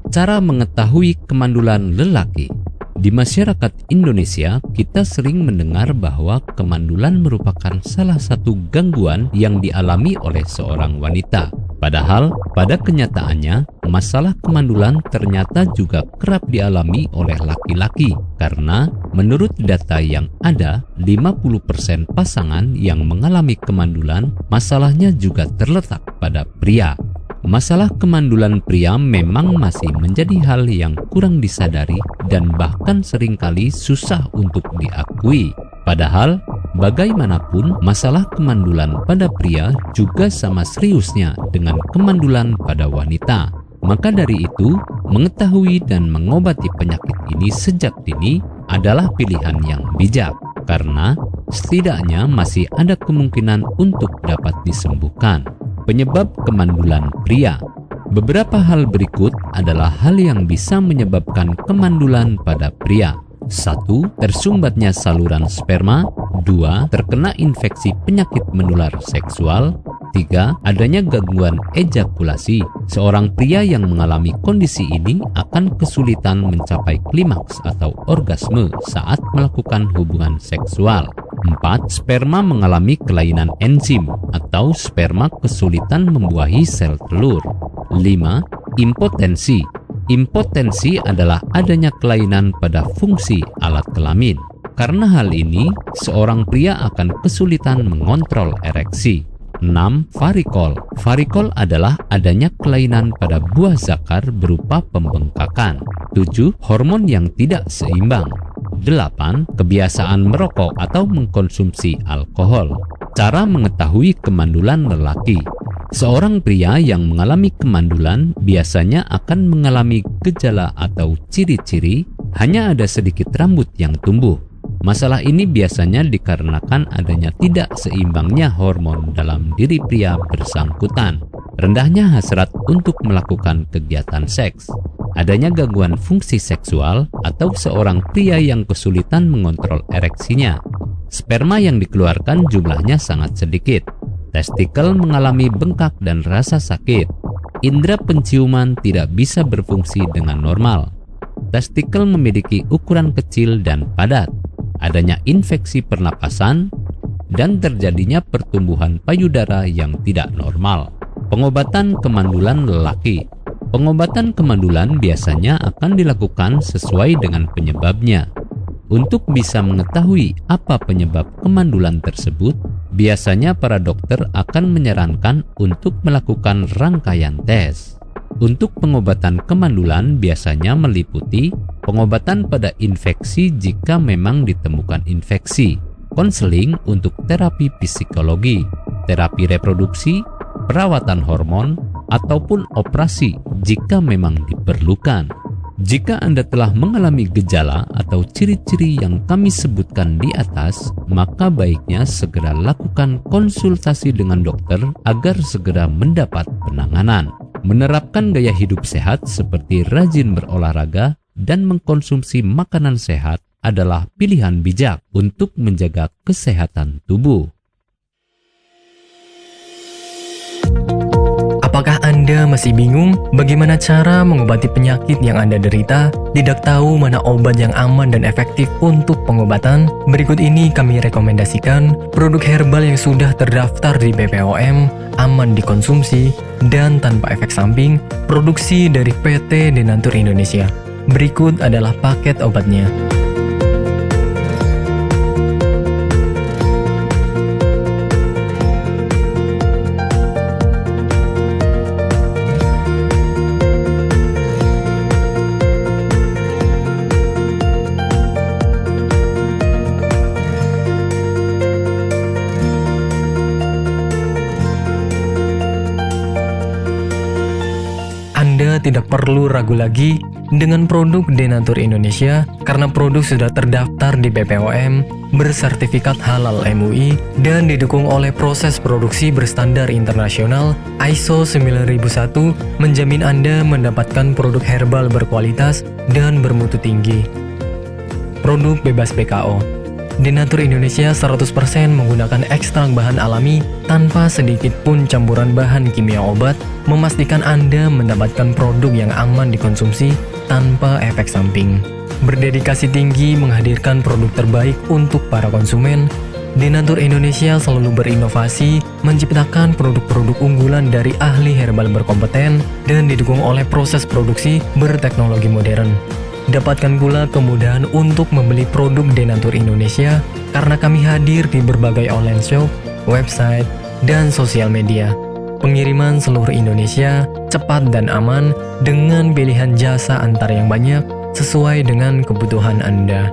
Cara mengetahui kemandulan lelaki. Di masyarakat Indonesia, kita sering mendengar bahwa kemandulan merupakan salah satu gangguan yang dialami oleh seorang wanita. Padahal, pada kenyataannya, masalah kemandulan ternyata juga kerap dialami oleh laki-laki. Karena, menurut data yang ada, 50% pasangan yang mengalami kemandulan, masalahnya juga terletak pada pria. Masalah kemandulan pria memang masih menjadi hal yang kurang disadari dan bahkan seringkali susah untuk diakui. Padahal, bagaimanapun masalah kemandulan pada pria juga sama seriusnya dengan kemandulan pada wanita. Maka dari itu, mengetahui dan mengobati penyakit ini sejak dini adalah pilihan yang bijak. Karena setidaknya masih ada kemungkinan untuk dapat disembuhkan. Penyebab kemandulan pria. Beberapa hal berikut adalah hal yang bisa menyebabkan kemandulan pada pria. 1. Tersumbatnya saluran sperma. 2. Terkena infeksi penyakit menular seksual. 3. Adanya gangguan ejakulasi. Seorang pria yang mengalami kondisi ini akan kesulitan mencapai klimaks atau orgasme saat melakukan hubungan seksual. 4. Sperma mengalami kelainan enzim atau sperma kesulitan membuahi sel telur. 5. Impotensi. Impotensi adalah adanya kelainan pada fungsi alat kelamin. Karena hal ini, seorang pria akan kesulitan mengontrol ereksi. 6. Varikol. Varikol adalah adanya kelainan pada buah zakar berupa pembengkakan. 7. Hormon yang tidak seimbang. 8. Kebiasaan merokok atau mengkonsumsi alkohol. Cara mengetahui kemandulan lelaki. Seorang pria yang mengalami kemandulan biasanya akan mengalami gejala atau ciri-ciri hanya ada sedikit rambut yang tumbuh. Masalah ini biasanya dikarenakan adanya tidak seimbangnya hormon dalam diri pria bersangkutan, rendahnya hasrat untuk melakukan kegiatan seks, adanya gangguan fungsi seksual, atau seorang pria yang kesulitan mengontrol ereksinya. Sperma yang dikeluarkan jumlahnya sangat sedikit. Testikel mengalami bengkak dan rasa sakit. Indera penciuman tidak bisa berfungsi dengan normal. Testikel memiliki ukuran kecil dan padat. Adanya infeksi pernapasan, dan terjadinya pertumbuhan payudara yang tidak normal. Pengobatan kemandulan lelaki. Pengobatan kemandulan biasanya akan dilakukan sesuai dengan penyebabnya. Untuk bisa mengetahui apa penyebab kemandulan tersebut, biasanya para dokter akan menyarankan untuk melakukan rangkaian tes. Untuk pengobatan kemandulan biasanya meliputi pengobatan pada infeksi jika memang ditemukan infeksi, konseling untuk terapi psikologi, terapi reproduksi, perawatan hormon, ataupun operasi jika memang diperlukan. Jika Anda telah mengalami gejala atau ciri-ciri yang kami sebutkan di atas, maka baiknya segera lakukan konsultasi dengan dokter agar segera mendapat penanganan. Menerapkan gaya hidup sehat seperti rajin berolahraga dan mengkonsumsi makanan sehat adalah pilihan bijak untuk menjaga kesehatan tubuh. Apakah Anda masih bingung bagaimana cara mengobati penyakit yang Anda derita? Tidak tahu mana obat yang aman dan efektif untuk pengobatan? Berikut ini kami rekomendasikan produk herbal yang sudah terdaftar di BPOM, aman dikonsumsi, dan tanpa efek samping, produksi dari PT Denatur Indonesia. Berikut adalah paket obatnya. Anda tidak perlu ragu lagi dengan produk Denatur Indonesia karena produk sudah terdaftar di BPOM, bersertifikat halal MUI, dan didukung oleh proses produksi berstandar internasional ISO 9001, menjamin Anda mendapatkan produk herbal berkualitas dan bermutu tinggi. Produk bebas PKO. Denatur Indonesia 100% menggunakan ekstrak bahan alami tanpa sedikit pun campuran bahan kimia obat memastikan Anda mendapatkan produk yang aman dikonsumsi tanpa efek samping. Berdedikasi tinggi menghadirkan produk terbaik untuk para konsumen, Denatur Indonesia selalu berinovasi, menciptakan produk-produk unggulan dari ahli herbal berkompeten dan didukung oleh proses produksi berteknologi modern. Dapatkan pula kemudahan untuk membeli produk Denatur Indonesia karena kami hadir di berbagai online shop, website, dan sosial media. Pengiriman seluruh Indonesia cepat dan aman dengan pilihan jasa antar yang banyak sesuai dengan kebutuhan Anda.